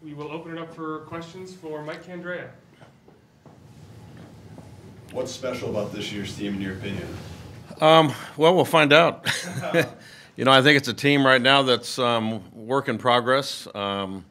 we will open it up for questions for Mike Candrea. What's special about this year's team, in your opinion? Well, we'll find out. I think it's a team right now that's work in progress, trying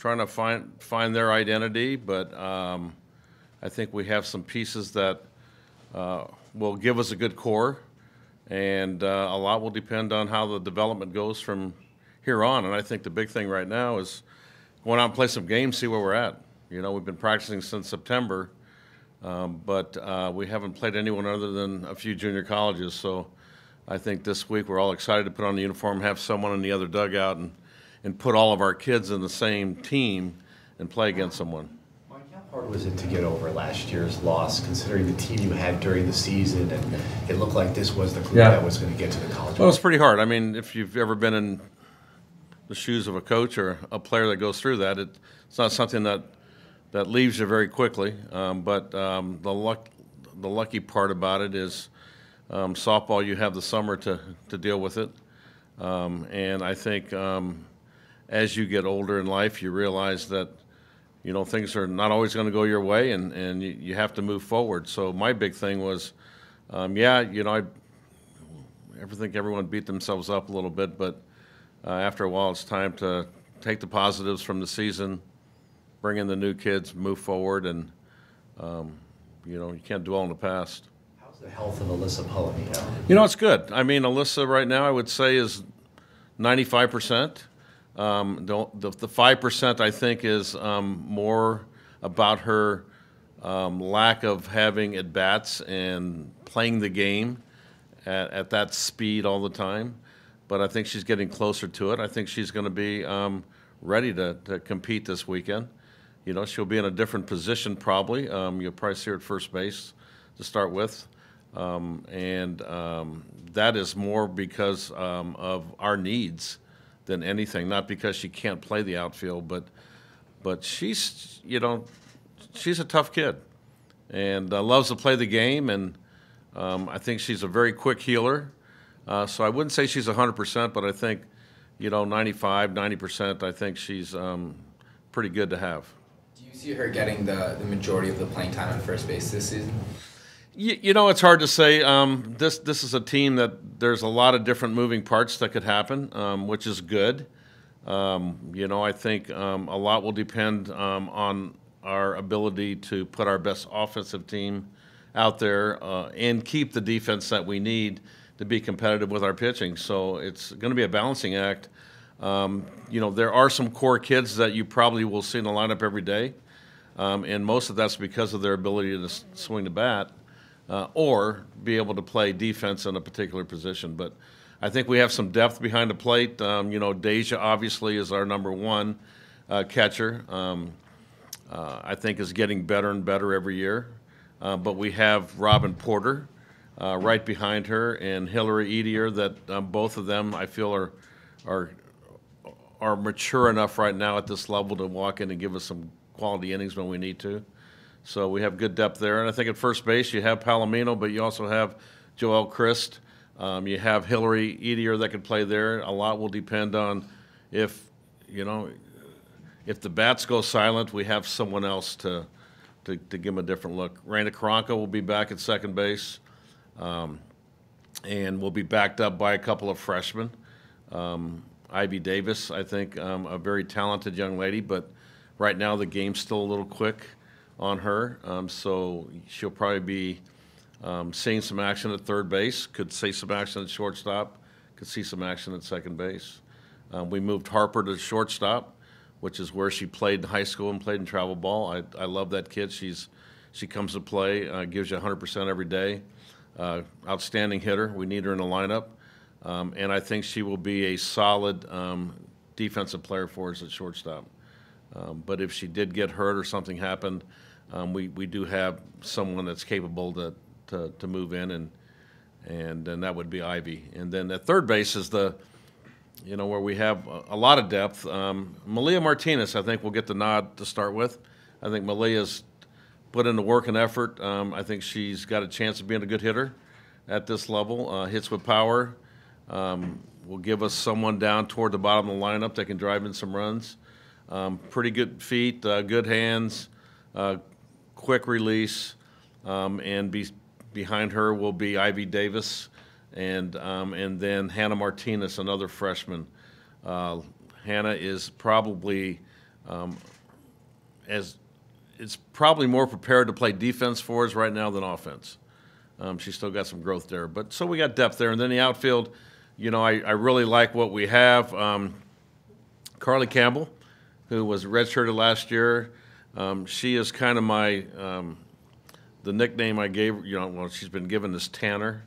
to find their identity. But I think we have some pieces that will give us a good core, and a lot will depend on how the development goes from here on. And I think the big thing right now is going out and play some games, see where we're at. We've been practicing since September. But we haven't played anyone other than a few junior colleges. So I think this week we're all excited to put on the uniform, have someone in the other dugout, and put all of our kids in the same team and play against someone. Mike, how hard was it to get over last year's loss, considering the team you had during the season, and it looked like this was the group that was going to get to the college? Well, it's pretty hard. I mean, if you've ever been in the shoes of a coach or a player that goes through that, it's not something that leaves you very quickly, but the lucky part about it is softball, you have the summer to deal with it. And I think as you get older in life, you realize that, things are not always going to go your way, and you have to move forward. So my big thing was, I think everyone beat themselves up a little bit, but after a while it's time to take the positives from the season, bring in the new kids, move forward, and you can't dwell on the past. How's the health of Alyssa Palomino? It's good. I mean, Alyssa right now I would say is 95%. The 5% I think is more about her lack of having at-bats and playing the game at that speed all the time. But I think she's getting closer to it. I think she's going to be ready to compete this weekend. She'll be in a different position probably. You'll probably see her at first base to start with. That is more because of our needs than anything, not because she can't play the outfield, but she's a tough kid and loves to play the game, and I think she's a very quick healer. So I wouldn't say she's 100%, but I think 95, 90%, I think she's pretty good to have. Do you see her getting the majority of the playing time on first base this season? It's hard to say. This is a team that there's a lot of different moving parts that could happen, which is good. I think a lot will depend on our ability to put our best offensive team out there and keep the defense that we need to be competitive with our pitching. So it's going to be a balancing act. There are some core kids that you probably will see in the lineup every day, and most of that's because of their ability to swing the bat or be able to play defense in a particular position. But I think we have some depth behind the plate. Deja obviously is our number one catcher. I think is getting better and better every year. But we have Robin Porter right behind her and Hillary Edier that both of them I feel are mature enough right now at this level to walk in and give us some quality innings when we need to. So we have good depth there. And I think at first base you have Palomino, but you also have Joelle Christ. You have Hillary Edier that could play there. A lot will depend on if the bats go silent, we have someone else to give them a different look. Raina Karanka will be back at second base, and will be backed up by a couple of freshmen. Ivy Davis, I think, a very talented young lady, but right now the game's still a little quick on her, so she'll probably be seeing some action at third base, could see some action at shortstop, could see some action at second base. We moved Harper to shortstop, which is where she played in high school and played in travel ball. I love that kid. She comes to play, gives you 100% every day. Outstanding hitter. We need her in the lineup. And I think she will be a solid defensive player for us at shortstop. But if she did get hurt or something happened, we do have someone that's capable to move in, and then that would be Ivy. And then at third base is where we have a lot of depth. Malia Martinez, I think, will get the nod to start with. I think Malia's put in the work and effort. I think she's got a chance of being a good hitter at this level. Hits with power. Will give us someone down toward the bottom of the lineup that can drive in some runs. Pretty good feet, good hands, quick release, and behind her will be Ivy Davis, and then Hannah Martinez, another freshman. Hannah is probably it's probably more prepared to play defense for us right now than offense. She's still got some growth there, but so we got depth there. And then the outfield, you know, I really like what we have. Carly Campbell, who was redshirted last year, she is kind of my the nickname I gave. You know, well, she's been given as Tanner.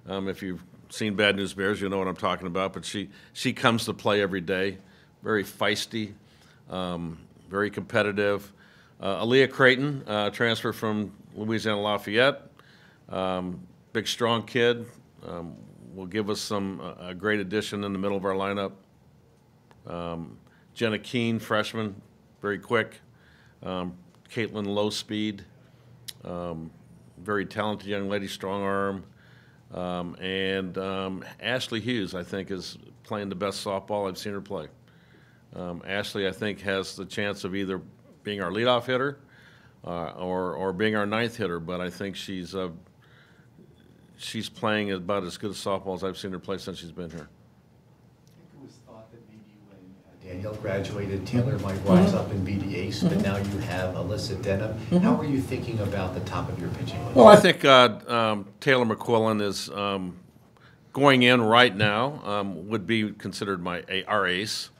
If you've seen Bad News Bears, you know what I'm talking about. But she comes to play every day, very feisty, very competitive. Aaliyah Creighton, transfer from Louisiana Lafayette, big strong kid, will give us a great addition in the middle of our lineup. Jenna Keene, freshman, very quick. Caitlin Low Speed, very talented young lady, strong arm. And Ashley Hughes, I think, is playing the best softball I've seen her play. Ashley, I think, has the chance of either being our leadoff hitter or being our ninth hitter, but I think she's playing about as good a softball as I've seen her play since she's been here. I think it was thought that maybe when Danielle graduated, Taylor might rise up and be the ace, but now you have Alyssa Denham. How are you thinking about the top of your pitching list? Well, I think Taylor McQuillan is going in right now, would be considered our ace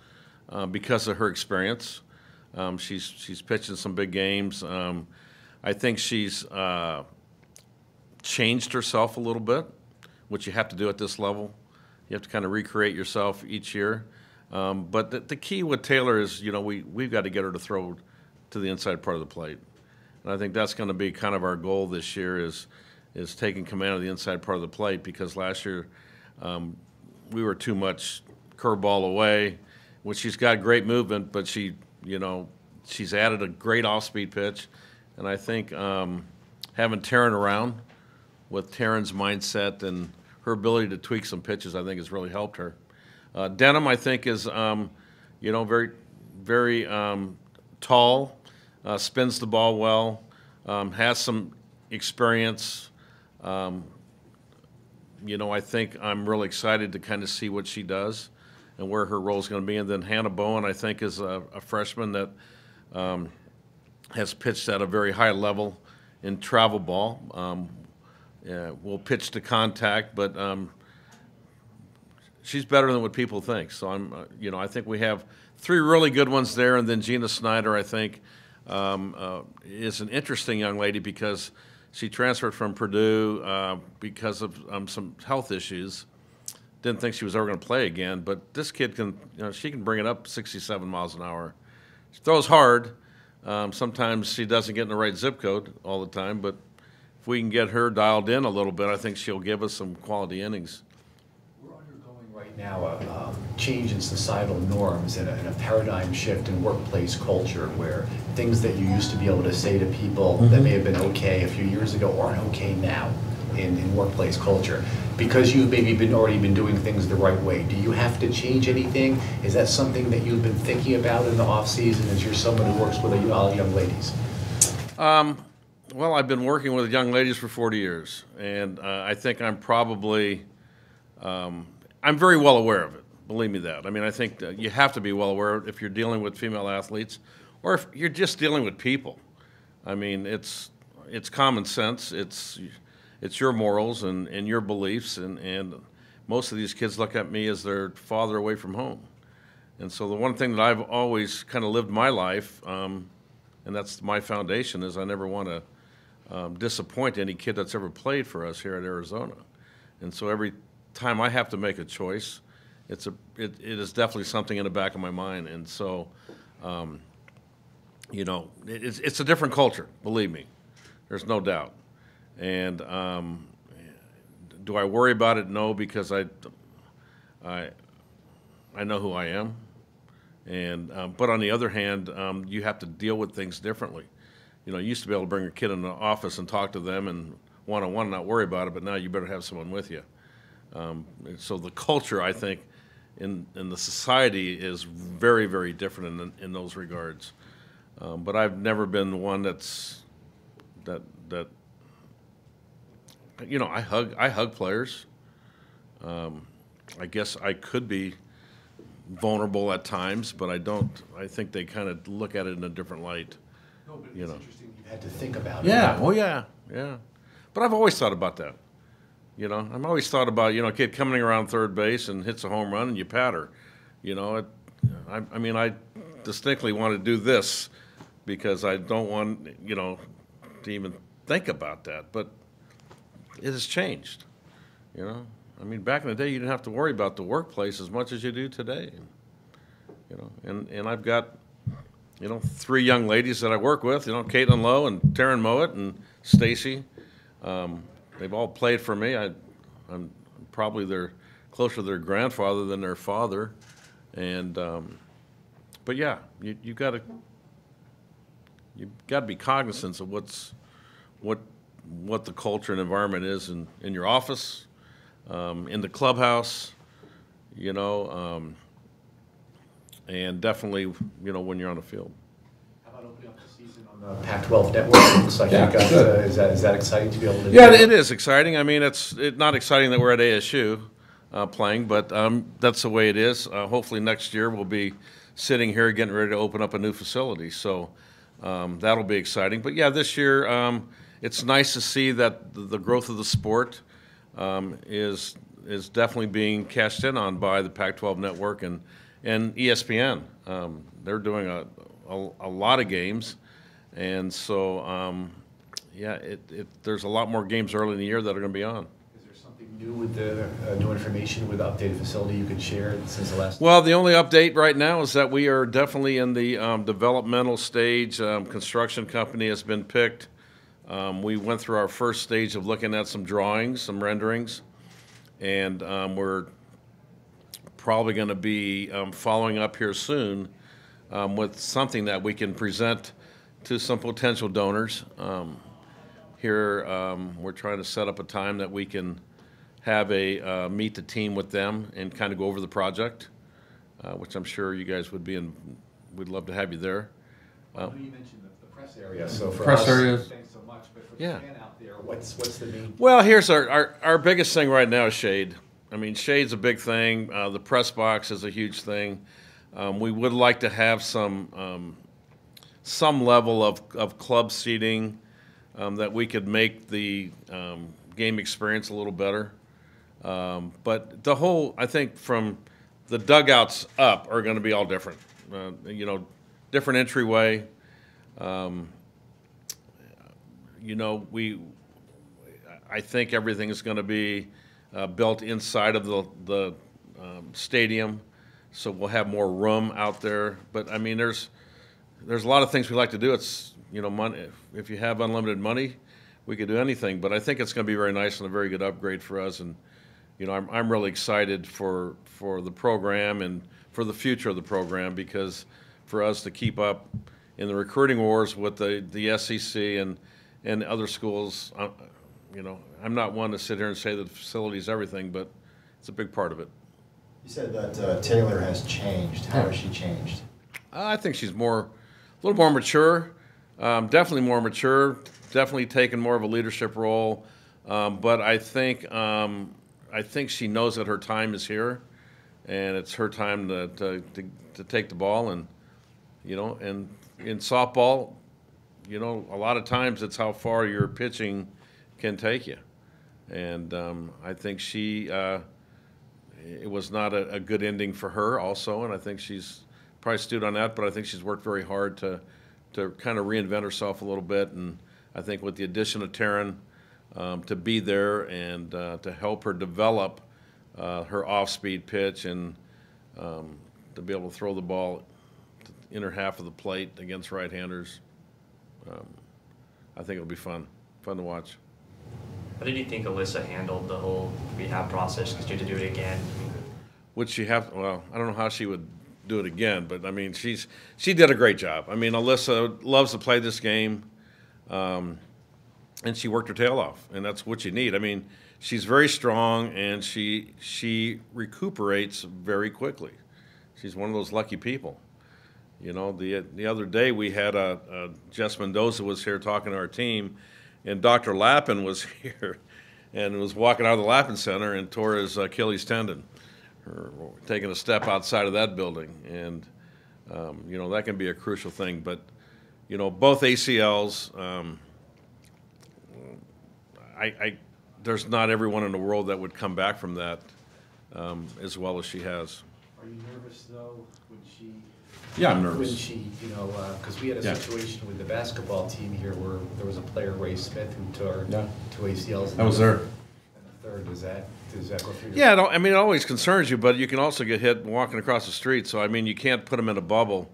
because of her experience. She's pitching some big games. I think she's changed herself a little bit, which you have to do at this level. You have to kind of recreate yourself each year. But the key with Taylor is, you know, we've got to get her to throw to the inside part of the plate. And I think that's going to be kind of our goal this year is taking command of the inside part of the plate, because last year we were too much curveball away, which she's got great movement, but she's added a great off-speed pitch. And I think having Taryn around with Taryn's mindset and her ability to tweak some pitches, I think has really helped her. Denham, I think, is very, very tall, spins the ball well, has some experience. I think I'm really excited to kind of see what she does and where her role is going to be. And then Hannah Bowen, I think, is a freshman that has pitched at a very high level in travel ball. Will pitch to contact, but she's better than what people think. So I think we have three really good ones there, and then Gina Snyder, I think, is an interesting young lady because she transferred from Purdue because of some health issues. Didn't think she was ever going to play again, but this kid she can bring it up 67 miles an hour. She throws hard. Sometimes she doesn't get in the right zip code all the time, but if we can get her dialed in a little bit, I think she'll give us some quality innings. We're undergoing right now a change in societal norms and a paradigm shift in workplace culture where things that you used to be able to say to people that may have been okay a few years ago aren't okay now in workplace culture. Because you've maybe already been doing things the right way, do you have to change anything? Is that something that you've been thinking about in the off season as you're someone who works with a lot of young ladies? Well, I've been working with young ladies for 40 years, and I think I'm probably I'm very well aware of it. Believe me that. I mean, I think that you have to be well aware of it if you're dealing with female athletes, or if you're just dealing with people. I mean, it's common sense. It's your morals and your beliefs, and most of these kids look at me as their father away from home. And so the one thing that I've always kind of lived my life, and that's my foundation, is I never want to disappoint any kid that's ever played for us here at Arizona. And so every time I have to make a choice, it is definitely something in the back of my mind. And so, it's a different culture, believe me. There's no doubt. And do I worry about it? No, because I know who I am. And but on the other hand, you have to deal with things differently. You used to be able to bring a kid in the office and talk to them and one-on-one and not worry about it, but now you better have someone with you. So the culture, I think, in the society is very, very different in those regards. But I've never been the one that I hug players. I guess I could be vulnerable at times, but I don't. I think they kind of look at it in a different light. No, but You it's know. interesting you had to think about Yeah. it. Oh, yeah. Yeah. But I've always thought about that. You know, I've always thought about, a kid coming around third base and hits a home run and you pat her. You know, I mean, I distinctly want to do this because I don't want, to even think about that. But it has changed, I mean, back in the day, you didn't have to worry about the workplace as much as you do today. And I've got, 3 young ladies that I work with, Caitlin Lowe and Taryn Mowat and Stacy. They've all played for me. I'm probably closer to their grandfather than their father. And, but yeah, you've got to be cognizant of what the culture and environment is in your office, in the clubhouse, and definitely, when you're on the field. How about opening up the season on the Pac-12 network? It looks like Yeah, you got, good. is that exciting to be able to Yeah, do? it is exciting. I mean, it's not exciting that we're at ASU playing, but that's the way it is. Hopefully next year we'll be sitting here getting ready to open up a new facility. So that'll be exciting. But yeah, this year it's nice to see that the growth of the sport is definitely being cashed in on by the Pac-12 network and ESPN. They're doing a lot of games, and so yeah, there's a lot more games early in the year that are going to be on. Is there something new with the new information with the updated facility you could share since the last? Well, the only update right now is that we are definitely in the developmental stage. Construction company has been picked. We went through our first stage of looking at some drawings, some renderings, and we're probably going to be following up here soon with something that we can present to some potential donors. Here, we're trying to set up a time that we can have meet the team with them and kind of go over the project, which I'm sure you guys would we'd love to have you there. I know you mentioned the press area, so for Press us, areas. thanks so much. But for Yeah. the fan out there, what's the main? Well, here's our biggest thing right now is shade. I mean, shade's a big thing. The press box is a huge thing. We would like to have some level of club seating that we could make the game experience a little better. But the whole, I think, from the dugouts up are going to be all different. Different entryway. I think everything is going to be built inside of the stadium, so we'll have more room out there. But I mean, there's a lot of things we like to do. It's money. If you have unlimited money, we could do anything. But I think it's going to be very nice and a very good upgrade for us. And I'm really excited for the program and for the future of the program, because for us to keep up in the recruiting wars with the SEC and other schools, I'm not one to sit here and say that the facility is everything, but it's a big part of it. You said that Taylor has changed. How has she changed? I think she's a little more mature, definitely more mature, definitely taken more of a leadership role. But I think she knows that her time is here, and it's her time to take the ball. And and in softball, a lot of times it's how far your pitching can take you. And I think it was not a good ending for her also, and I think she's probably stewed on that, but I think she's worked very hard to kind of reinvent herself a little bit. And I think with the addition of Taryn to be there and to help her develop her off-speed pitch and to be able to throw the ball inner half of the plate against right-handers, I think it'll be fun to watch. How did you think Alyssa handled the whole rehab process? Because you had to do it again. Would she have? Well, I don't know how she would do it again, but I mean, she did a great job. I mean, Alyssa loves to play this game, and she worked her tail off, and that's what you need. I mean, she's very strong, and she recuperates very quickly. She's one of those lucky people. You know, the other day we had Jess Mendoza was here talking to our team, and Dr. Lappin was here and was walking out of the Lappin Center and tore his Achilles tendon, or taking a step outside of that building. And, you know, that can be a crucial thing. But, you know, both ACLs, there's not everyone in the world that would come back from that as well as she has. Are you nervous, though, when she... Yeah, I'm When nervous. she, you know, because we had a Yeah. situation with the basketball team here where there was a player, Ray Smith, who tore two ACLs. I was there. And the third, does that go through your... Yeah, I mean, it always concerns you, but you can also get hit walking across the street. So, I mean, you can't put them in a bubble.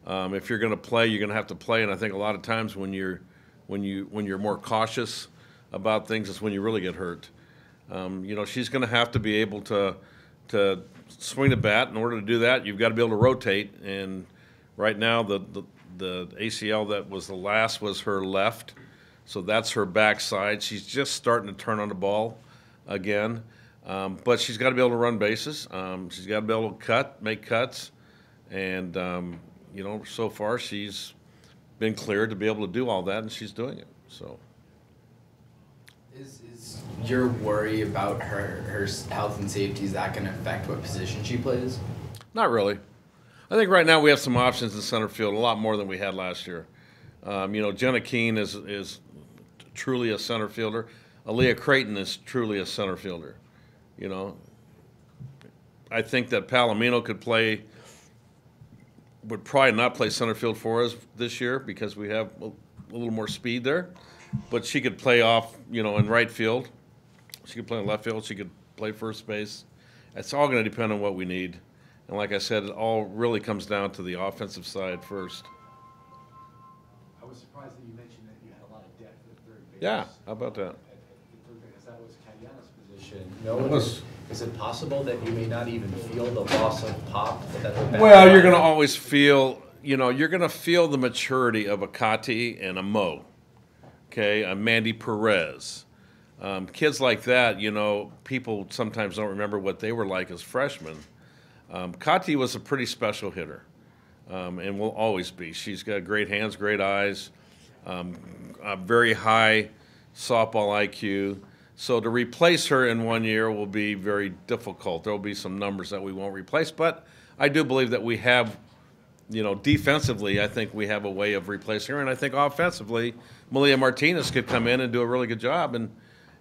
If you're going to play, you're going to have to play. And I think a lot of times when you're more cautious about things, is when you really get hurt. You know, she's going to have to be able to swing the bat. In order to do that, you've got to be able to rotate. And right now, the ACL that was the last was her left, so that's her backside. She's just starting to turn on the ball again, but she's got to be able to run bases. She's got to be able to make cuts, and you know, so far she's been cleared to be able to do all that, and she's doing it. So. Is your worry about her health and safety, is that going to affect what position she plays? Not really. I think right now we have some options in center field, a lot more than we had last year. You know, Jenna Keene is truly a center fielder. Aaliyah Creighton is truly a center fielder. You know, I think that Palomino would probably not play center field for us this year because we have a little more speed there. But she could play off, you know, in right field. She could play in left field. She could play first base. It's all going to depend on what we need. And like I said, it all really comes down to the offensive side first. I was surprised that you mentioned that you had a lot of depth at third base. Yeah, how about that? At third base, that was Kayana's position. No, It was. Is it possible that you may not even feel the loss of pop? Well, you're going to always feel, you know, you're going to feel the maturity of a Kati and a Mo, okay, a Mandy Perez. Kids like that, you know, people sometimes don't remember what they were like as freshmen. Kati was a pretty special hitter, and will always be. She's got great hands, great eyes, a very high softball IQ. So to replace her in 1 year will be very difficult. There will be some numbers that we won't replace, but I do believe that we have, you know, defensively, I think we have a way of replacing her, and I think offensively, Malia Martinez could come in and do a really good job,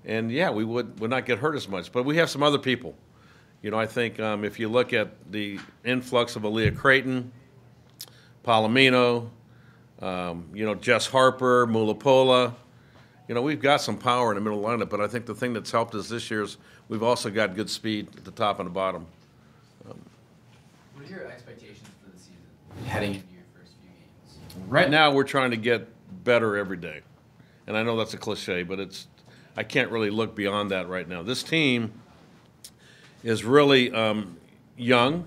and yeah, we would not get hurt as much. But we have some other people. You know, I think if you look at the influx of Aaliyah Creighton, Palomino, you know, Jess Harper, Mulapola, you know, we've got some power in the middle lineup, but I think the thing that's helped us this year is we've also got good speed at the top and the bottom. What are your expectations for the season, heading into your first few games? Right now, we're trying to get better every day. And I know that's a cliche, but I can't really look beyond that right now. This team is really young.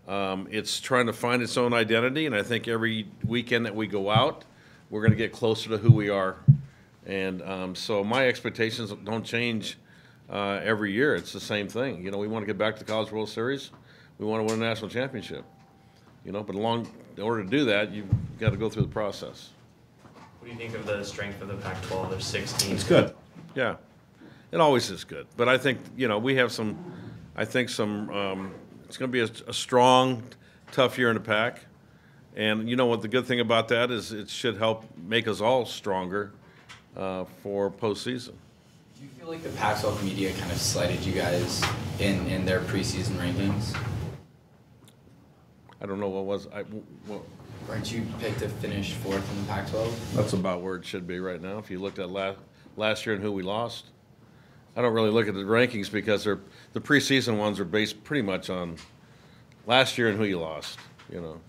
It's trying to find its own identity, and I think every weekend that we go out, we're going to get closer to who we are. And so my expectations don't change every year. It's the same thing. You know, we want to get back to the College World Series. We want to win a national championship. You know, but in order to do that, you've got to go through the process. What do you think of the strength of the Pac-12? There's 6 teams. It's good. Yeah. It always is good. But I think, you know, we have some, it's going to be a strong, tough year in the Pac. And you know what the good thing about that is, it should help make us all stronger for postseason. Do you feel like the Pac-12 media kind of slighted you guys in their preseason rankings? I don't know what Weren't you picked to finish 4th in the Pac-12? that's about where it should be right now. If you looked at last year and who we lost, I don't really look at the rankings because the preseason ones are based pretty much on last year and who you lost. You know,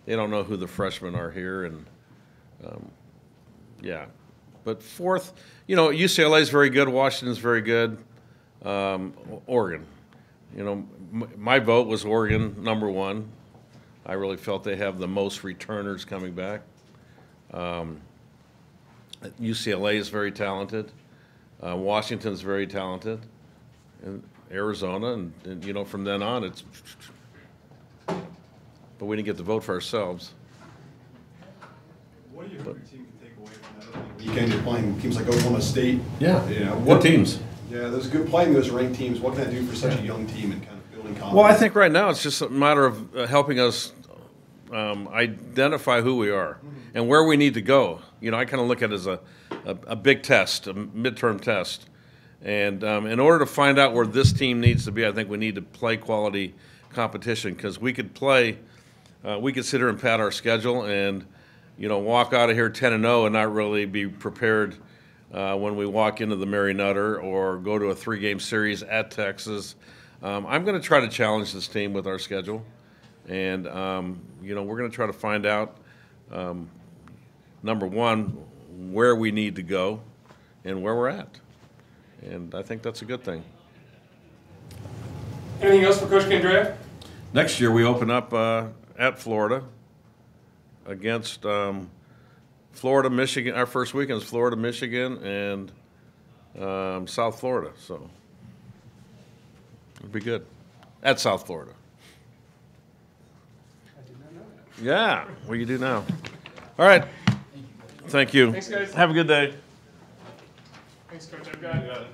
they don't know who the freshmen are here, and yeah. But 4th, you know, UCLA is very good. Washington's very good. Oregon, you know, my vote was Oregon #1. I really felt they have the most returners coming back. UCLA is very talented. Washington's very talented, and Arizona, and you know, from then on, it's. But we didn't get to vote for ourselves. What do you hope your team can take away from that? Weekend you're playing teams like Oklahoma State. Yeah, You know, good teams. Yeah, those good playing those ranked teams. What can that do for such a young team and kind of building confidence? Well, I think right now it's just a matter of helping us identify who we are and where we need to go. You know, I kind of look at it as a big test, a midterm test. And in order to find out where this team needs to be, I think we need to play quality competition, because we could play, we could sit here and pad our schedule and, you know, walk out of here 10-0 and not really be prepared when we walk into the Mary Nutter or go to a 3-game series at Texas. I'm going to try to challenge this team with our schedule. And, you know, we're going to try to find out, number one, where we need to go and where we're at. And I think that's a good thing. Anything else for Coach Candrea? Next year, we open up at Florida against Florida, Michigan. Our first weekend is Florida, Michigan, and South Florida. So it'll be good. At South Florida. I did not know that. Yeah, what do you do now? All right. Thank you. Thanks, guys. Have a good day. Thanks, Coach. I've got Emily.